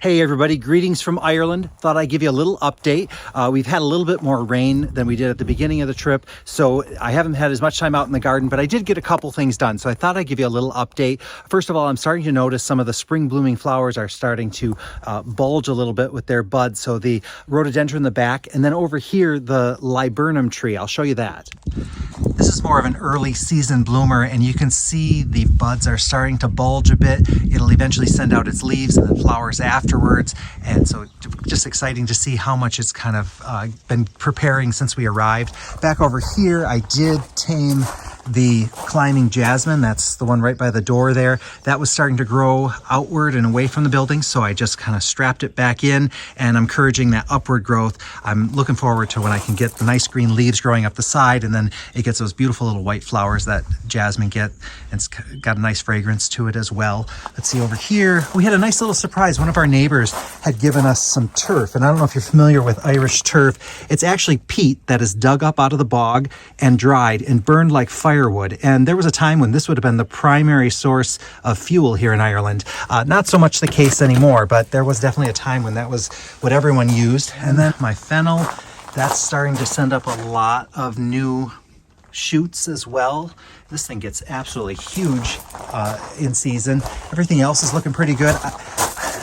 Hey everybody, greetings from Ireland. Thought I'd give you a little update. We've had a little bit more rain than we did at the beginning of the trip, so I haven't had as much time out in the garden, but I did get a couple things done, so I thought I'd give you a little update. First of all, I'm starting to notice some of the spring blooming flowers are starting to bulge a little bit with their buds, so the rhododendron in the back, and then over here, the laburnum tree. I'll show you that. This is more of an early season bloomer, and you can see the buds are starting to bulge a bit. It'll eventually send out its leaves and then flowers afterwards, and so just exciting to see how much it's kind of been preparing since we arrived. Back over here, I did tame the climbing jasmine. That's the one right by the door there. That was starting to grow outward and away from the building, so I just kind of strapped it back in, and I'm encouraging that upward growth. I'm looking forward to when I can get the nice green leaves growing up the side, and then it gets those beautiful little white flowers that jasmine get, and it's got a nice fragrance to it as well. Let's see over here. We had a nice little surprise. One of our neighbors had given us some turf, and I don't know if you're familiar with Irish turf. It's actually peat that is dug up out of the bog and dried and burned like firewood. And there was a time when this would have been the primary source of fuel here in Ireland. Not so much the case anymore, but there was definitely a time when that was what everyone used. And then my fennel, that's starting to send up a lot of new shoots as well. This thing gets absolutely huge in season. Everything else is looking pretty good.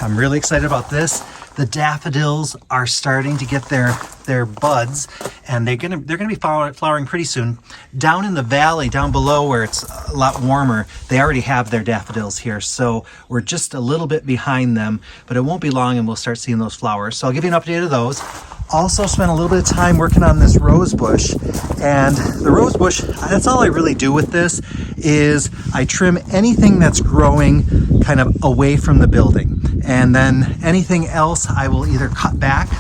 I'm really excited about this. The daffodils are starting to get their buds, and they're gonna be flowering pretty soon. Down in the valley, down below where it's a lot warmer, they already have their daffodils here, so we're just a little bit behind them, but it won't be long and we'll start seeing those flowers. So I'll give you an update of those. Also spent a little bit of time working on this rose bush, and the rose bush, that's all I really do with this, is I trim anything that's growing kind of away from the building, and then anything else I will either cut back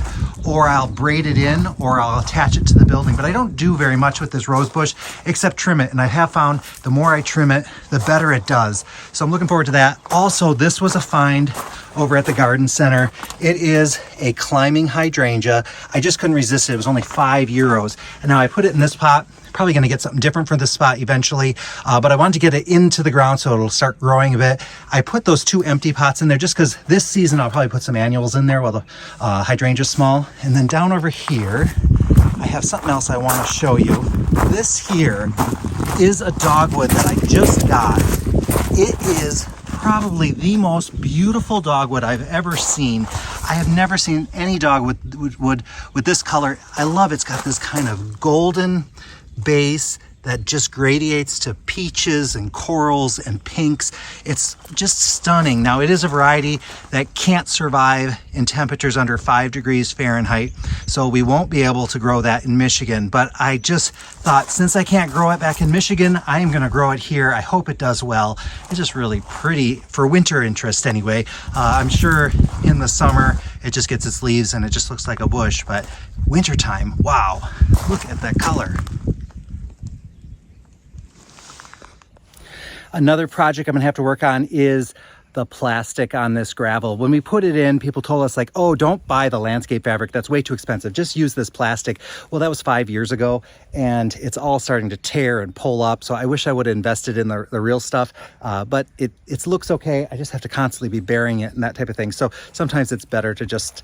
or I'll braid it in or I'll attach it to the building. But I don't do very much with this rose bush except trim it, and I have found the more I trim it, the better it does. So I'm looking forward to that. Also, this was a find over at the garden center. It is a climbing hydrangea. I just couldn't resist it. It was only €5, and now I put it in this pot. Probably going to get something different for this spot eventually, but I wanted to get it into the ground so it'll start growing a bit. I put those 2 empty pots in there just because this season I'll probably put some annuals in there while the hydrangea's small. And then down over here, I have something else I want to show you. This here is a dogwood that I just got. It is probably the most beautiful dogwood I've ever seen. I have never seen any dogwood with this color. I love it. It's got this kind of golden base that just gradiates to peaches and corals and pinks. It's just stunning. Now, it is a variety that can't survive in temperatures under 5 degrees Fahrenheit, so we won't be able to grow that in Michigan. But I just thought, since I can't grow it back in Michigan, I am gonna grow it here. I hope it does well. It's just really pretty for winter interest anyway. I'm sure in the summer, it just gets its leaves and it just looks like a bush, but wintertime, wow, look at that color. Another project I'm gonna have to work on is the plastic on this gravel. When we put it in, people told us like, oh, don't buy the landscape fabric. That's way too expensive. Just use this plastic. Well, that was 5 years ago, and it's all starting to tear and pull up. So I wish I would have invested in the real stuff, but it looks okay. I just have to constantly be burying it and that type of thing. So sometimes it's better to just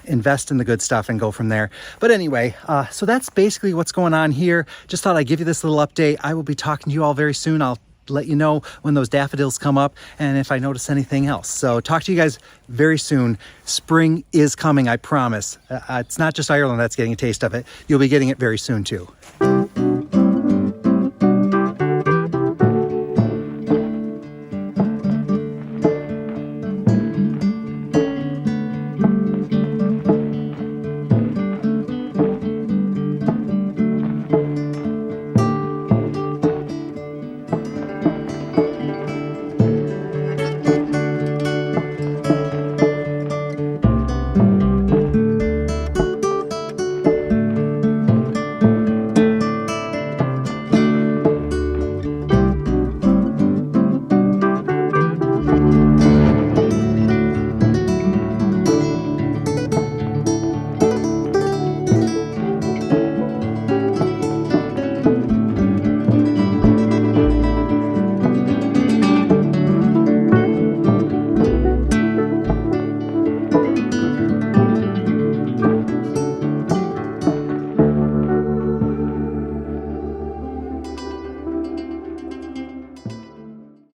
invest in the good stuff and go from there. But anyway, so that's basically what's going on here. Just thought I'd give you this little update. I will be talking to you all very soon. I'll let you know when those daffodils come up and if I notice anything else. So talk to you guys very soon. Spring is coming, I promise. It's not just Ireland that's getting a taste of it. You'll be getting it very soon too.